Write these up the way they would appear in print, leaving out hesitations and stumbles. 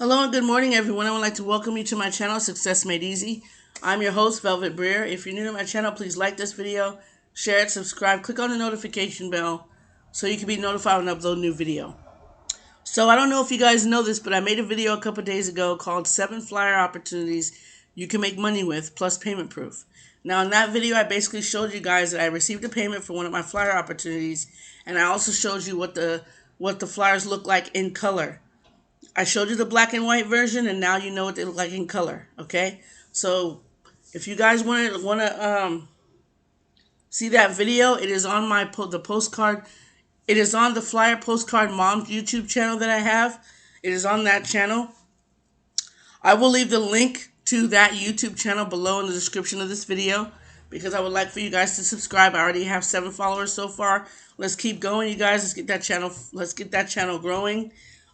Hello and good morning, everyone. I would like to welcome you to my channel, Success Made Easy. I'm your host, Velvet Briere. If you're new to my channel, please like this video, share it, subscribe, click on the notification bell so you can be notified when I upload a new video. So I don't know if you guys know this, but I made a video a couple days ago called 7 Flyer Opportunities You Can Make Money With Plus Payment Proof. Now in that video, I basically showed you guys that I received a payment for one of my flyer opportunities, and I also showed you what the flyers look like in color. I showed you the black and white version, and now you know what they look like in color. Okay, so if you guys want to see that video, it is on the postcard. It is on the Flyer Postcard Mom YouTube channel that I have. It is on that channel. I will leave the link to that YouTube channel below in the description of this video because I would like for you guys to subscribe. I already have 7 followers so far. Let's keep going, you guys. Let's get that channel. Let's get that channel growing.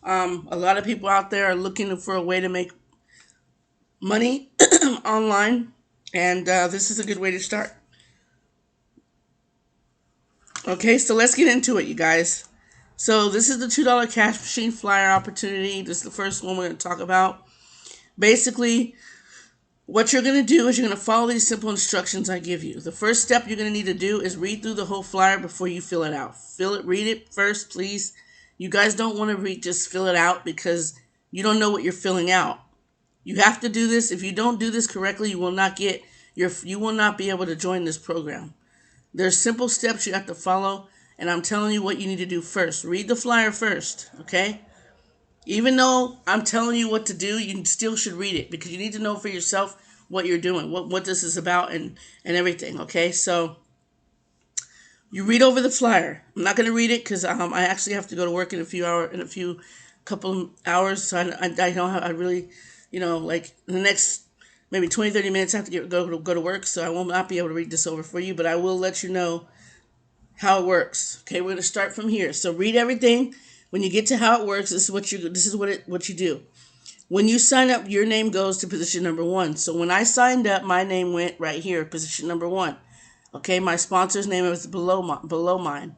A lot of people out there are looking for a way to make money online, and this is a good way to start. Okay, so let's get into it, you guys. So this is the $2 cash machine flyer opportunity. This is the first one we're going to talk about. Basically, what you're going to do is you're going to follow these simple instructions I give you. The first step you're going to need to do is read through the whole flyer before you fill it out. Read it first, please. You guys don't want to just fill it out because you don't know what you're filling out. You have to do this. If you don't do this correctly, you will not be able to join this program. There's simple steps you have to follow, and I'm telling you what you need to do first. Read the flyer first, okay? Even though I'm telling you what to do, you still should read it because you need to know for yourself what you're doing, what this is about, and everything, okay? So you read over the flyer. I'm not going to read it because I actually have to go to work in a couple of hours. So I don't have, I really, like in the next maybe 20, 30 minutes, I have to go to work. So I will not be able to read this over for you, but I will let you know how it works. Okay, we're going to start from here. So read everything. When you get to how it works, this is what you do. When you sign up, your name goes to position number 1. So when I signed up, my name went right here, position number 1. Okay, my sponsor's name is below mine.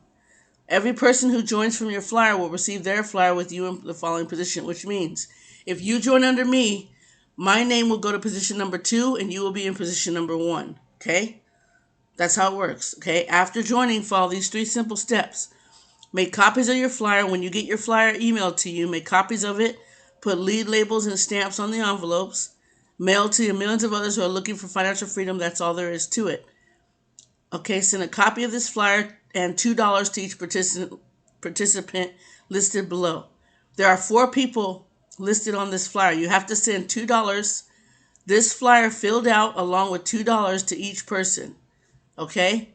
Every person who joins from your flyer will receive their flyer with you in the following position, which means if you join under me, my name will go to position number 2 and you will be in position number 1. Okay, that's how it works. Okay, after joining, follow these 3 simple steps. Make copies of your flyer. When you get your flyer emailed to you, make copies of it. Put lead labels and stamps on the envelopes. Mail to millions of others who are looking for financial freedom. That's all there is to it. Okay, send a copy of this flyer and $2 to each participant listed below. There are 4 people listed on this flyer. You have to send $2. This flyer filled out along with $2 to each person. Okay?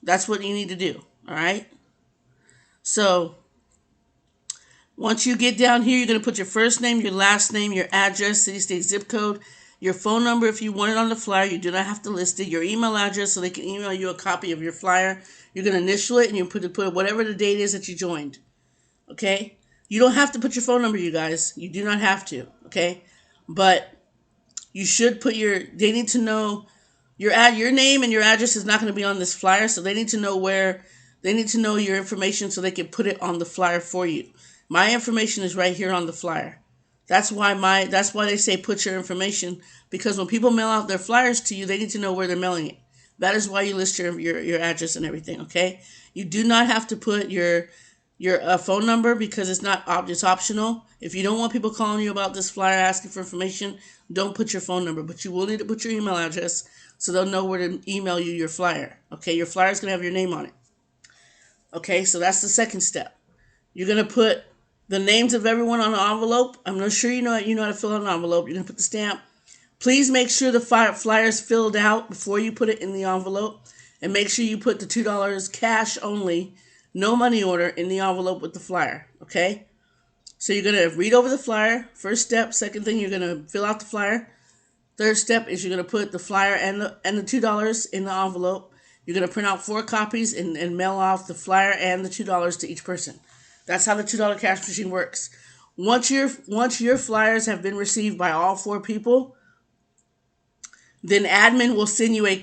That's what you need to do. All right? So once you get down here, you're going to put your first name, your last name, your address, city, state, zip code, your phone number if you want it on the flyer. You do not have to list it. Your email address so they can email you a copy of your flyer. You're going to initial it and you put whatever the date is that you joined. Okay? You don't have to put your phone number, you guys. You do not have to. Okay? But you should put they need to know your name and your address is not going to be on this flyer, so they need to know your information so they can put it on the flyer for you. My information is right here on the flyer. That's why they say put your information, because when people mail out their flyers to you, they need to know where they're mailing it. That is why you list your address and everything, okay? You do not have to put your phone number because it's optional. If you don't want people calling you about this flyer asking for information, don't put your phone number, but you will need to put your email address so they'll know where to email you your flyer. Okay, your flyer is going to have your name on it. Okay, so that's the second step. You're going to put the names of everyone on the envelope. I'm not sure you know how to fill out an envelope. You're going to put the stamp. Please make sure the flyer is filled out before you put it in the envelope. And make sure you put the $2 cash only, no money order, in the envelope with the flyer. Okay? So you're going to read over the flyer. First step. Second thing, you're going to fill out the flyer. Third step is you're going to put the flyer and the $2 in the envelope. You're going to print out 4 copies and mail off the flyer and the $2 to each person. That's how the $2 cash machine works. Once your flyers have been received by all 4 people, then admin will send you a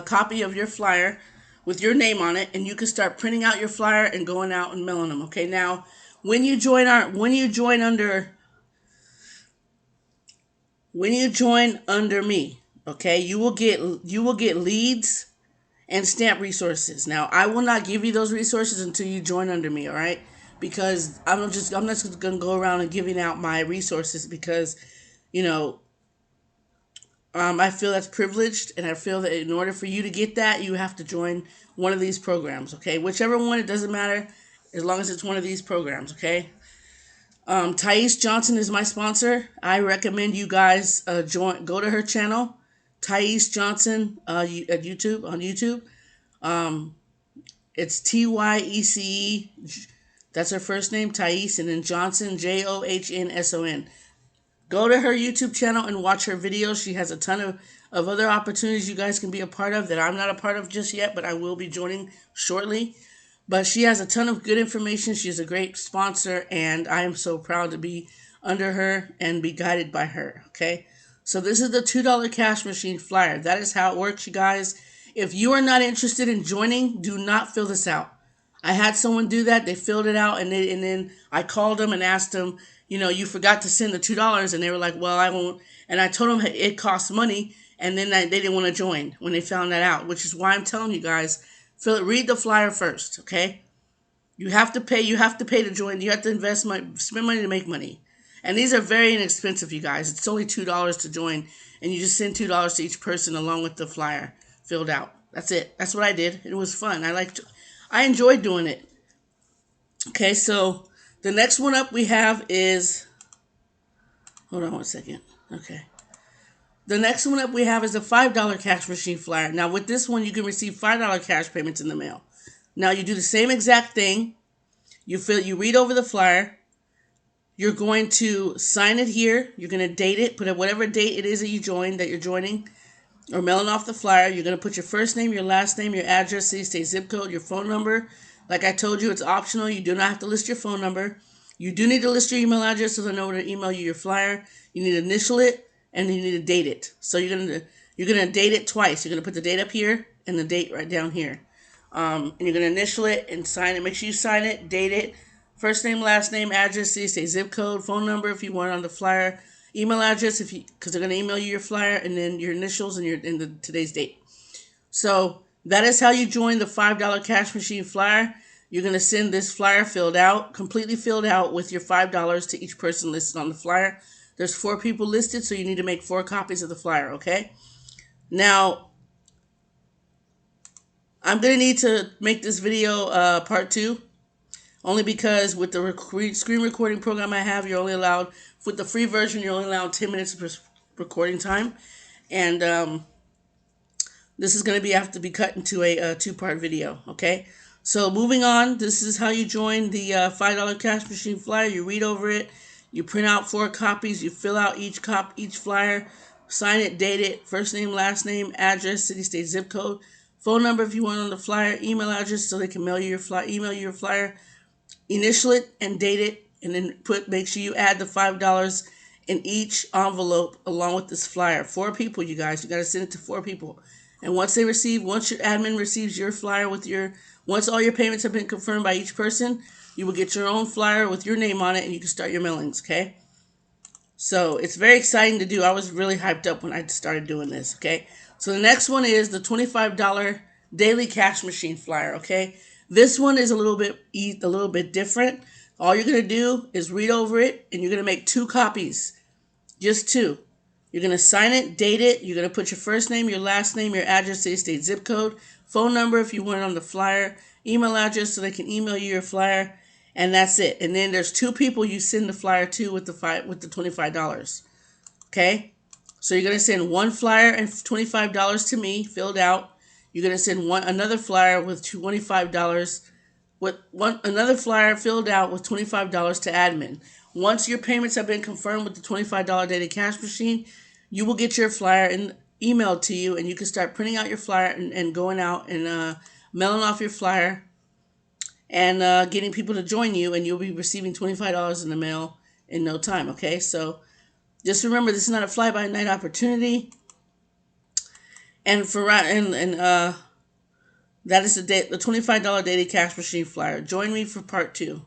copy of your flyer with your name on it, and you can start printing out your flyer and going out and mailing them. Okay, now when you join under me, okay, you will get leads and stamp resources. Now, I will not give you those resources until you join under me, all right? Because I'm not just gonna go around and giving out my resources because, you know, I feel that's privileged, and I feel that in order for you to get that, you have to join one of these programs, okay? Whichever one, it doesn't matter, as long as it's one of these programs, okay? Thais Johnson is my sponsor. I recommend you guys go to her channel, Thais Johnson, at YouTube on YouTube. Um, it's Tyece. That's her first name, Thais, and then Johnson, Johnsson. Go to her YouTube channel and watch her videos. She has a ton of other opportunities you guys can be a part of that I'm not a part of just yet, but I will be joining shortly. But she has a ton of good information. She's a great sponsor, and I am so proud to be under her and be guided by her. Okay. So this is the $2 cash machine flyer. That is how it works, you guys. If you are not interested in joining, do not fill this out. I had someone do that. They filled it out, and then I called them and asked them, you forgot to send the $2, and they were like, well, I won't. And I told them it costs money, and then they didn't want to join when they found that out, which is why I'm telling you guys, read the flyer first, okay? You have to pay. You have to pay to join. You have to invest money, spend money to make money, and these are very inexpensive, you guys. It's only $2 to join, and you just send $2 to each person along with the flyer filled out. That's it. That's what I did. It was fun. I enjoyed doing it. Okay, so the next one up we have is, hold on one second. Okay. The next one up we have is a $5 cash machine flyer. Now with this one, you can receive $5 cash payments in the mail. Now you do the same exact thing. You read over the flyer. You're going to sign it here. You're going to date it, put whatever date it is that you're joining, or mailing off the flyer. You're going to put your first name, your last name, your address, city, state, zip code, your phone number. Like I told you, it's optional. You do not have to list your phone number. You do need to list your email address so they know where to email you your flyer. You need to initial it, and you need to date it. So you're gonna date it twice. You're gonna put the date up here and the date right down here. And you're gonna initial it and sign it. Make sure you sign it, date it, first name, last name, address, city, state, zip code, phone number if you want it on the flyer, email address because they're gonna email you your flyer, and then your initials and today's date. So that is how you join the $5 cash machine flyer. You're going to send this flyer completely filled out with your $5 to each person listed on the flyer. There's 4 people listed, so you need to make 4 copies of the flyer, okay? Now, I'm going to need to make this video part 2, only because with the screen recording program I have, with the free version, you're only allowed 10 minutes of recording time. And this is going to have to be cut into a 2-part video, okay? So moving on, this is how you join the $5 cash machine flyer. You read over it, you print out 4 copies, you fill out each flyer, sign it, date it, first name, last name, address, city, state, zip code, phone number if you want on the flyer, email address so they can email you your flyer, initial it and date it, and then make sure you add the $5 in each envelope along with this flyer. 4 people, you guys. You got to send it to 4 people. And once your admin receives your flyer once all your payments have been confirmed by each person, you will get your own flyer with your name on it, and you can start your mailings, okay? So it's very exciting to do. I was really hyped up when I started doing this, okay? So the next one is the $25 daily cash machine flyer, okay? This one is a little bit different. All you're going to do is read over it, and you're going to make 2 copies, just 2. You're going to sign it, date it. You're going to put your first name, your last name, your address, city, state, zip code, phone number if you want it on the flyer, email address so they can email you your flyer, and that's it. And then there's 2 people you send the flyer to with the $25. Okay? So you're going to send 1 flyer and $25 to me, filled out. You're going to send another flyer with $25 another flyer filled out with $25 to admin. Once your payments have been confirmed with the $25 daily cash machine, you will get your flyer emailed to you, and you can start printing out your flyer and going out and mailing off your flyer and getting people to join you, and you'll be receiving $25 in the mail in no time, okay? So just remember, this is not a fly-by-night opportunity. And that is the $25 daily cash machine flyer. Join me for part 2.